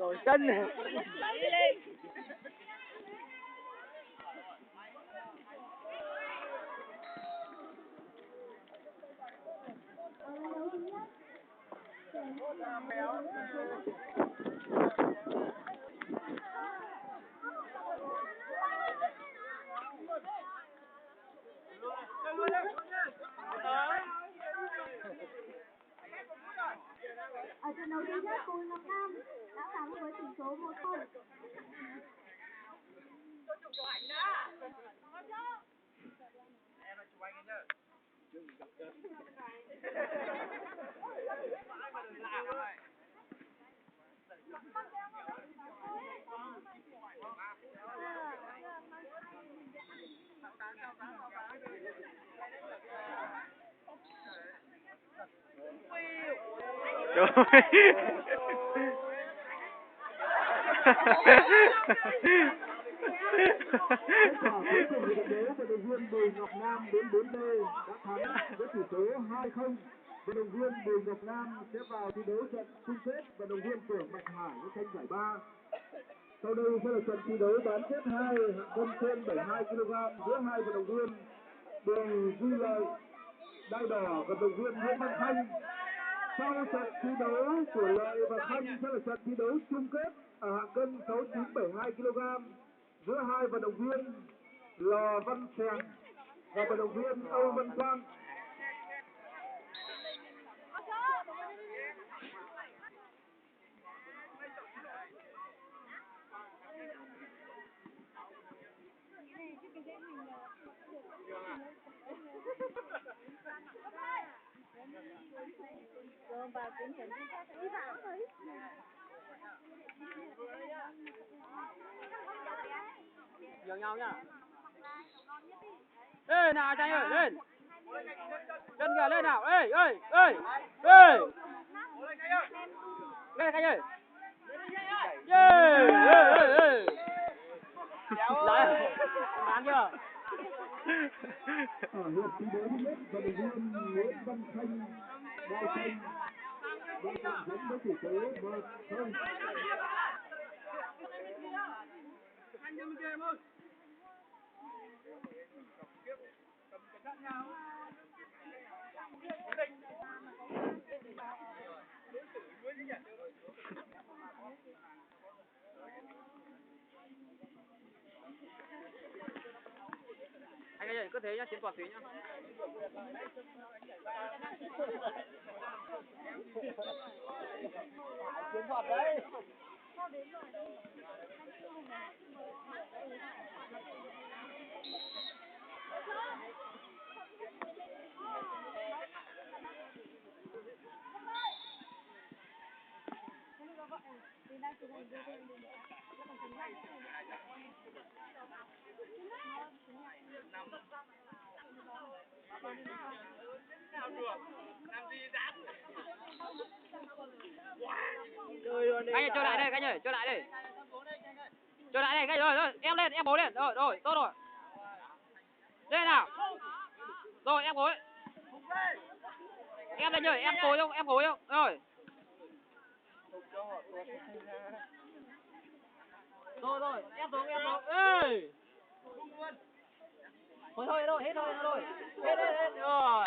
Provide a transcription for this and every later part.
Rồi cân. Ở trận đấu thứ nhất, Bùi Ngọc Nam đã thắng với tỷ số 1-0. Rồi. Cuối cùng thì trận đấu vận động viên Bùi Ngọc Nam đến 4B đã thắng với tỷ số 2-0. Vận động viên Bùi Ngọc Nam sẽ vào thi đấu trận chung kết vận động viên của Mạnh Hải với tranh giải 3. Sau đây sẽ là trận thi đấu bán kết 2 hạng cân trên 72 kg giữa hai vận động viên Bùi Duy Lợi, đai đỏ, vận động viên Nguyễn Văn Khanh. Sau trận thi đấu của Lợi và Khanh sẽ là trận thi đấu chung kết ở hạng cân 69-72 kg giữa hai vận động viên Lò Văn Sèng và vận động viên Âu Văn Quang. Nhường nhau nhá. Ê nào trai ơi, lên. Chân kìa lên nào. Ê. Lên Khanh ơi. Ê. Đấy. Bán chưa? Ở hiệp thi đấu thứ nhất, vận động viên Nguyễn Văn Khanh đai xanh đã tạm dẫn với tỷ số 1-0. Anh ơi, cứ thế nhá, chiến thuật tí nhá. Chiến thuật đấy. Anh ơi, cho lại đây, anh ơi, cho lại đây. Cho lại đây, rồi, em lên, em bố lên. Rồi, tốt rồi. Lên nào. Rồi, em gối. Em lên nhơi, em gối không? Rồi. Rồi, em xuống. Ê. Thôi, hết thôi. Hết. Rồi.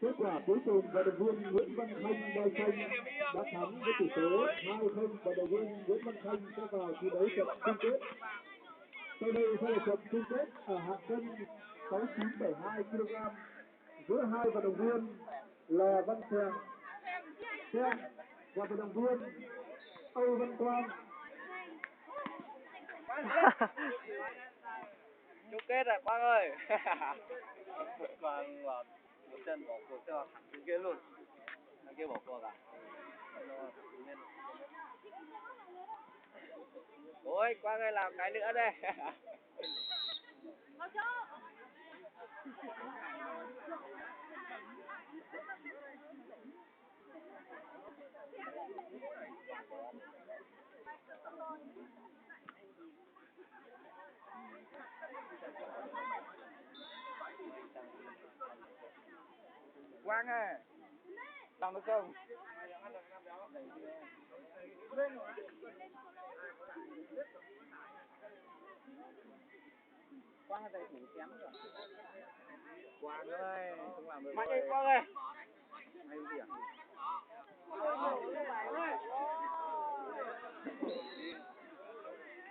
Kết quả cuối cùng, vận động viên Nguyễn Văn Khanh đai xanh đã thắng với tỷ số 2-0. Vận động viên Nguyễn Văn Khanh sẽ vào thi đấu trận chung kết. Sau đây sẽ là trận chung kết ở hạng cân 69-72 kg giữa hai vận động viên là Văn Sèng và vận động viên Âu Văn Quang. Chung kết rồi Quang ơi. Quang vào một chân bỏ cuộc cho thẳng trên kia luôn. Thằng kia bỏ cuộc à? Ôi Quang ơi, làm cái nữa đây. Quang ơi, làm được không? Quang thầy thủ kém rồi. Quang ơi, không làm được. Mạnh ơi, Quang ơi. Hay gì à?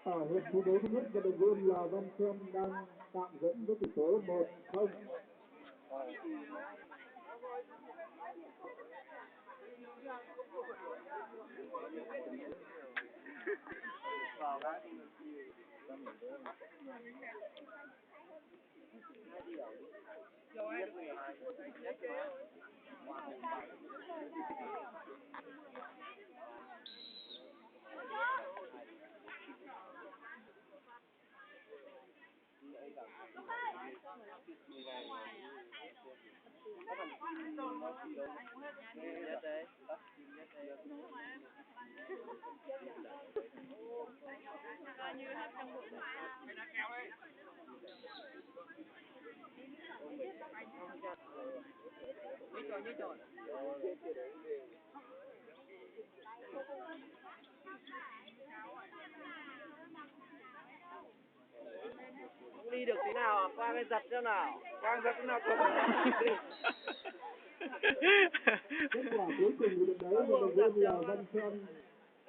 Ở hiệp thi đấu thứ nhất, vận động viên Lò Văn Xuân đang tạm dẫn với tỷ số 1-0. Đi được thế nào? Quang ơi giật cho nào. Quang giật thế nào cũng Kết quả cuối cùng của trận đấu, vận động viên Lò Văn Xuân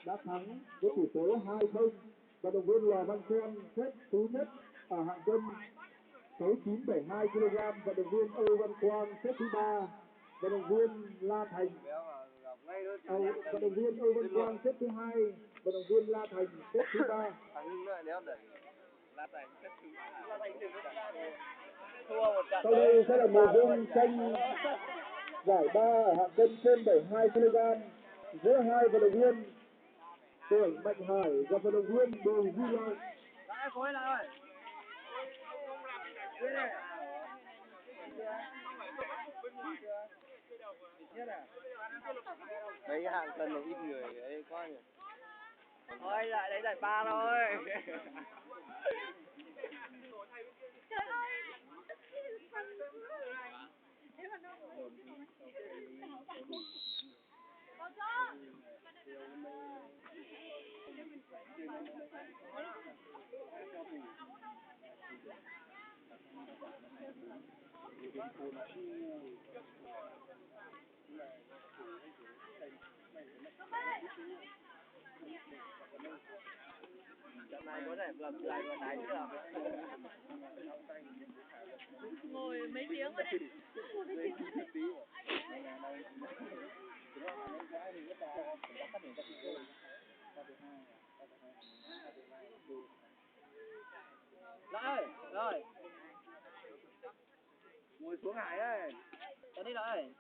đã thắng với tỷ số 2-0. Vận động viên Lò Văn Xuân xếp thứ nhất ở hạng cân 69-72 kg. Vận động viên Âu Văn Quang xếp thứ 3. Vận động viên La Thành vận động viên Âu Văn Quang xếp thứ 2. Vận động viên La Thành xếp thứ 3. Sau đây sẽ là mùa vuông tranh giải ba ở hạng cân trên 72 kg giữa hai vận động viên Tưởng Mạnh Hải và vận động viên Bùi Duy Lợi. Lại khối lại ơi. Mấy cái hạng cân này ít người ấy quá nhỉ. Thôi lại lấy giải ba thôi. Trời ơi. Trận này có thể vừa cười vừa đánh được. Ngồi mấy tiếng rồi đấy. Lợi ơi, rồi. Ngồi xuống Hải ơi. Tới đi Lợi ơi.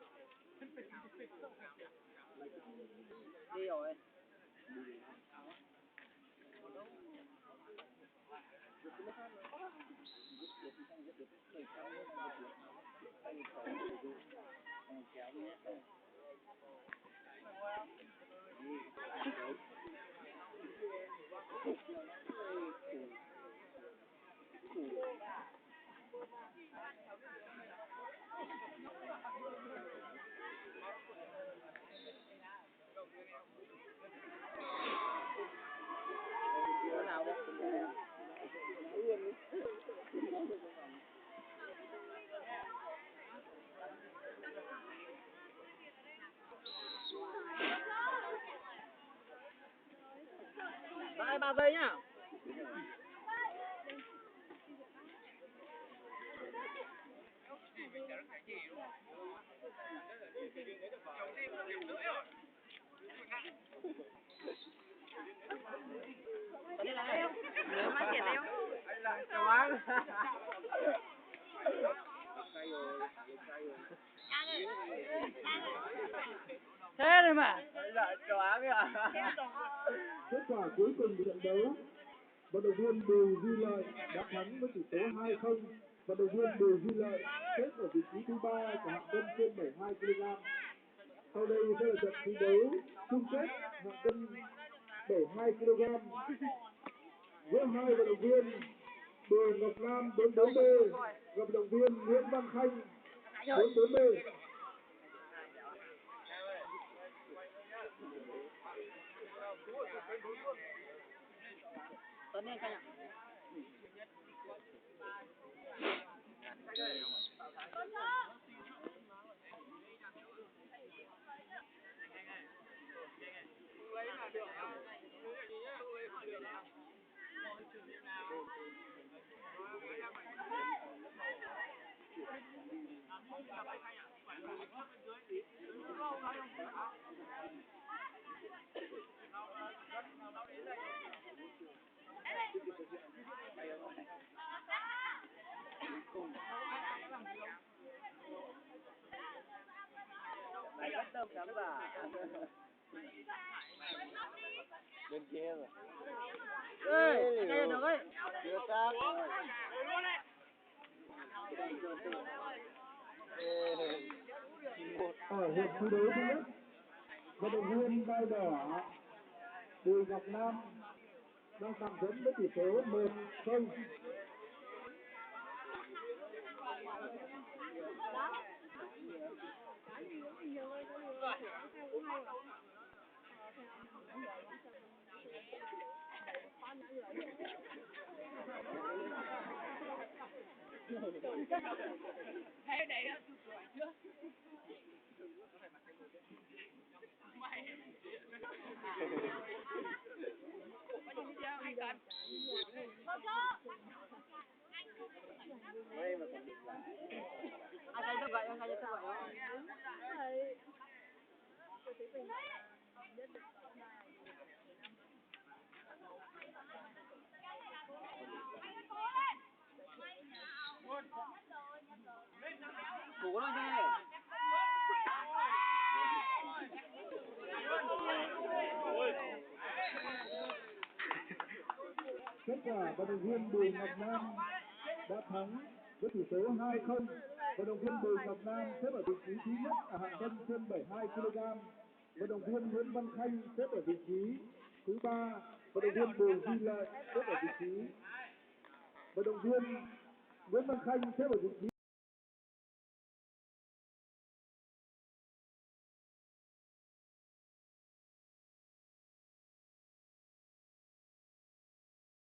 Đi rồi. Nào đâu. Lại 3 giây nhá. Đây là em. Nhớ mắt tiền em. Chào anh. Thế rồi mà. Dạ, chào anh ạ. Kết quả cuối cùng của trận đấu, vận động viên Bùi Duy Lợi đã thắng với tỷ số 2-0. Vận động viên Bùi Duy Lợi xếp ở vị trí thứ 3 của hạng cân trên 72 kg. Sau đây sẽ là trận thi đấu chung kết hạng cân 72 kg giữa hai vận động viên Bùi Ngọc Nam 44B và vận động viên Nguyễn Văn Khanh 44B. Tuấn lên canh ạ. Bên kia rồi. Ê, anh đây được ấy. Chưa sát. Ở hiệp thi đấu thứ nhất, vận động viên đai đỏ Bùi Ngọc Nam đang tạm dẫn với tỷ số 1-0. Anh canh tức vậy, anh canh tức vậy. Cố lên thế. Kết quả vận động viên Bùi Ngọc Nam đã thắng với tỷ số 2-0. Vận động viên Bùi Ngọc Nam xếp ở vị trí thứ nhất ở hạng cân trên 72 kg. Vận động viên Nguyễn Văn Khanh xếp ở vị trí thứ 3. Vận động viên Bùi Duy Lợi xếp ở vị trí. Vận động viên Nguyễn Văn Khanh xếp ở vị trí